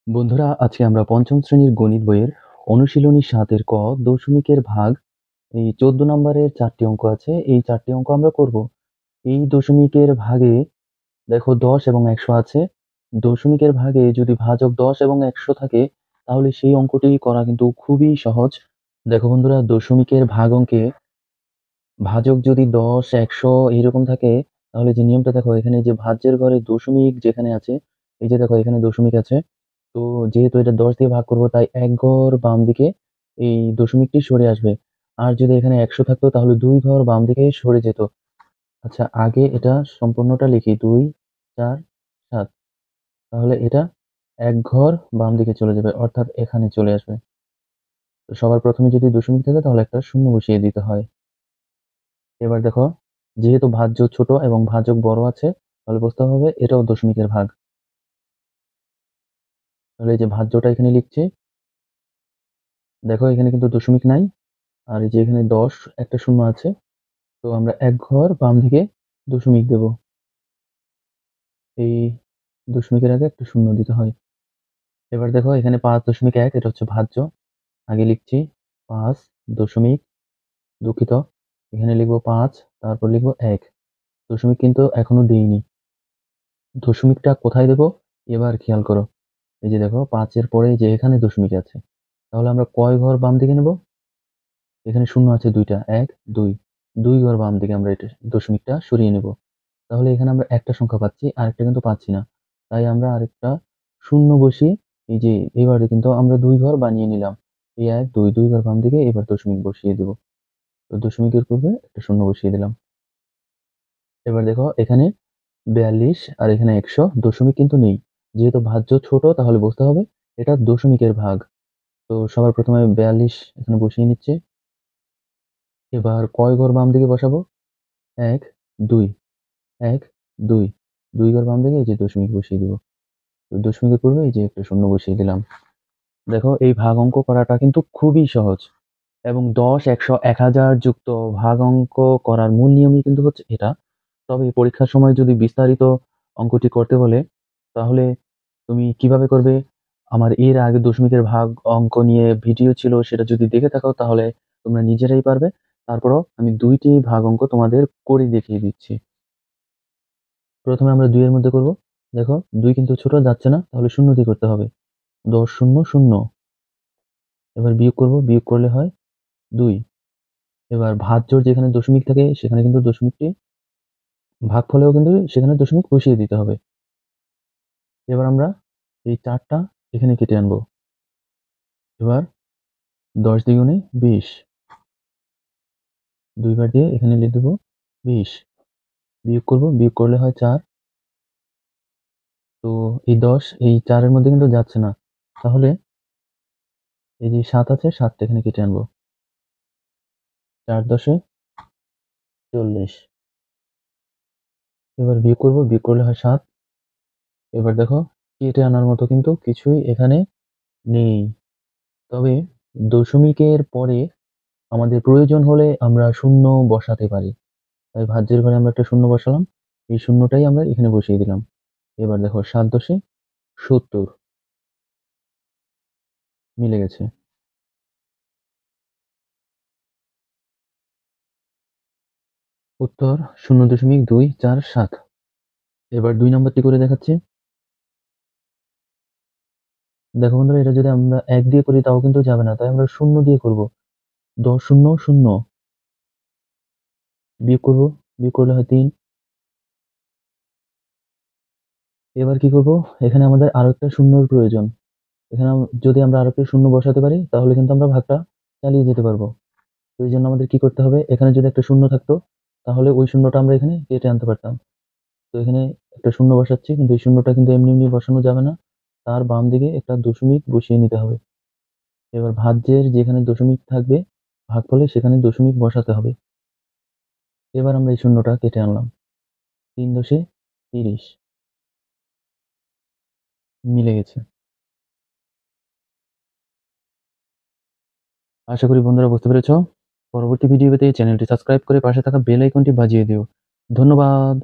বন্ধুরা, আজকে আমরা পঞ্চম শ্রেণীর গণিত বইয়ের অনুশীলনী ৭ এর ক দশমিকের ভাগ এই ১৪ নম্বরের ৪টি অঙ্ক আছে। এই ৪টি অঙ্ক আমরা করব। এই দশমিকের ভাগে দেখো ১০ এবং ১০০ আছে। দশমিকের ভাগে যদি ভাজক ১০ এবং ১০০ থাকে তাহলে সেই অঙ্কটি করা কিন্তু খুবই সহজ। দেখো বন্ধুরা, দশমিকের ভাগ অঙ্কে ভাজক যদি ১০, ১০০ এইরকম থাকে তাহলে যে নিয়মটা দেখো, এখানে যে ভাজ্যের ঘরে দশমিক যেখানে আছে, এই যে দেখো এখানে দশমিক আছে। তো যেহেতু এটা ১০ দিয়ে ভাগ করব তাই এক ঘর বাম দিকে এই দশমিকটি সরে আসবে। আর যদি এখানে ১০০ থাকতো তাহলে ২ ঘর বাম দিকে সরে যেত। আচ্ছা, আগে এটা সম্পূর্ণটা লিখি। ২, ৪, ৭। তাহলে এটা এক ঘর বাম দিকে চলে যাবে, অর্থাৎ এখানে চলে আসবে। তো সবার ১ম এ যদি দশমিক থাকে তাহলে একটা শূন্য বসিয়ে দিতে হয়। এবার দেখো, যেহেতু ভাজ্য ছোট এবং ভাজক বড় আছে তাহলে বুঝতে হবে এটাও দশমিকের ভাগ। তাহলে এই যে ভাজ্যটা এখানে লিখছি। দেখো এখানে কিন্তু দশমিক নাই। আর এই যে এখানে ১০ একটা শূন্য আছে। তো আমরা এক ঘর বাম দিকে দশমিক দেব। এই দশমিকের আগে একটা শূন্য দিতে হয়। এবার দেখো এখানে ৫.১ এটা হচ্ছে ভাজ্য। আগে লিখছি ৫ দশমিক, দুঃখিত, এখানে লিখবো ৫, তারপর লিখবো ১। দশমিক কিন্তু এখনো দেইনি। দশমিকটা কোথায় দেব এবার খেয়াল করো। এই যে দেখো ৫ এর পরে যে এখানে দশমিক আছে। তাহলে আমরা কয় ঘর বাম দিকে নেব? এখানে শূন্য আছে ২ টা। ১, ২। ২ ঘর বাম দিকে আমরা এটা দশমিকটা সরিয়ে নেব। তাহলে এখানে আমরা একটা সংখ্যা পাচ্ছি, আরেকটা কিন্তু পাচ্ছি না। তাই আমরা আরেকটা শূন্য বসিয়ে এই যে এবারে কিন্তু আমরা ২ ঘর বানিয়ে নিলাম। এই ১, ২, ২ ঘর বাম দিকে এবার দশমিক বসিয়ে দেব। তো দশমিকের পূর্বে একটা শূন্য বসিয়ে দিলাম। এবার দেখো এখানে ৪২ আর এখানে ১০০ দশমিক কিন্তু নেই। যেহেতু ভাজ্য ছোট তাহলে বুঝতে হবে এটা দশমিকের ভাগ। তো সবার ১ম এ ৪২ এখানে বসিয়ে নিচ্ছি। এবার কয় ঘর বাম দিকে বসাবো? ১, ২, ১, ২। ২ ঘর বাম দিকে এই যে দশমিক বসিয়ে দিব। তো দশমিকের পূর্বে এই যে একটা শূন্য বসিয়ে দিলাম। দেখো এই ভাগ অঙ্ক করাটা কিন্তু খুবই সহজ এবং ১০, ১০০, ১০০০ যুক্ত ভাগ অঙ্ক করার মূল নিয়মই কিন্তু হচ্ছে এটা। তবে পরীক্ষার সময় যদি বিস্তারিত অঙ্কটি করতে বলে তাহলে তুমি কিভাবে করবে? আমার এর আগে দশমিকের ভাগ অঙ্ক নিয়ে ভিডিও ছিল, সেটা যদি দেখে থাকো তাহলে তোমরা নিজেরাই পারবে। তারপরও আমি ২ টি ভাগ অঙ্ক তোমাদের করে দেখিয়ে দিচ্ছি। ১ম এ আমরা ২ এর মধ্যে করব। দেখো ২ কিন্তু ছোট যাচ্ছে না, তাহলে ০ দিয়ে করতে হবে। ১০, ০, ০। এবার বিয়োগ করব, বিয়োগ করলে হয় ২। এবার ভাজ্যর যেখানে দশমিক থাকে সেখানে কিন্তু দশমিকটি, ভাগফলেও কিন্তু সেখানে দশমিক বসিয়ে দিতে হবে। এবার আমরা এই ৪ টা এখানে কেটে আনবো। এবার ১০ দ্বিগুণে ২০। ২ বার দিয়ে এখানে লিখে দেব ২০। বিয়োগ করব, বিয়োগ করলে হয় ৪। তো এই ১০ এই ৪ এর মধ্যে কিন্তু যাচ্ছে না। তাহলে এই যে ৭ আছে, ৭ টা এখানে কেটে আনবো। ৪ ১০ এ ৪০। এবার বিয়োগ করব, বিয়োগ করলে হয় ৭। এবার দেখো কেটে আনার মতো কিন্তু কিছুই এখানে নেই। তবে দশমিকের পরে আমাদের প্রয়োজন হলে আমরা শূন্য বসাতে পারি। তাই ভাজ্যের ঘরে আমরা একটা শূন্য বসালাম। এই শূন্যটাই আমরা এখানে বসিয়ে দিলাম। এবার দেখো ৭ ১০ এ ৭০ মিলে গেছে। উত্তর ০.২৪৭। এবার ২ নাম্বারটি করে দেখাচ্ছি। দেখো বন্ধুরা, এটা যদি আমরা ১ দিয়ে করি তাও কিন্তু যাবে না। তাই আমরা ০ দিয়ে করব। ১০ ০ ০। বিয়োগ করব, বিয়োগ করলে হয় ৩। এবার কি করব? এখানে আমাদের আরেকটা শূন্যর প্রয়োজন। এখানে যদি আমরা আরেকটা শূন্য বসাতে পারি তাহলে কিন্তু আমরা ভাগটা চালিয়ে যেতে পারব। তো এইজন্য আমাদের কি করতে হবে? এখানে যদি একটা শূন্য থাকতো তাহলে ওই শূন্যটা আমরা এখানে কেটে আনতে পারতাম। তো এখানে একটা শূন্য বসাচ্ছি, কিন্তু এই শূন্যটা কিন্তু এমনি, এমনি বসানো যাবে না। তার বাম দিকে একটা দশমিক বসিয়ে নিতে হবে। এবার ভাজ্যের যেখানে দশমিক থাকবে ভাগফলে সেখানে দশমিক বসাতে হবে। এবার আমরা এই শূন্যটা কেটে আনলাম। ৩ দশে ৩০ মিলে গেছে। আশা করি বন্ধুরা বুঝতে পেরেছ। পরবর্তী ভিডিও পেতে চ্যানেলটি সাবস্ক্রাইব করে পাশে থাকা বেল আইকনটি বাজিয়ে দিও। ধন্যবাদ।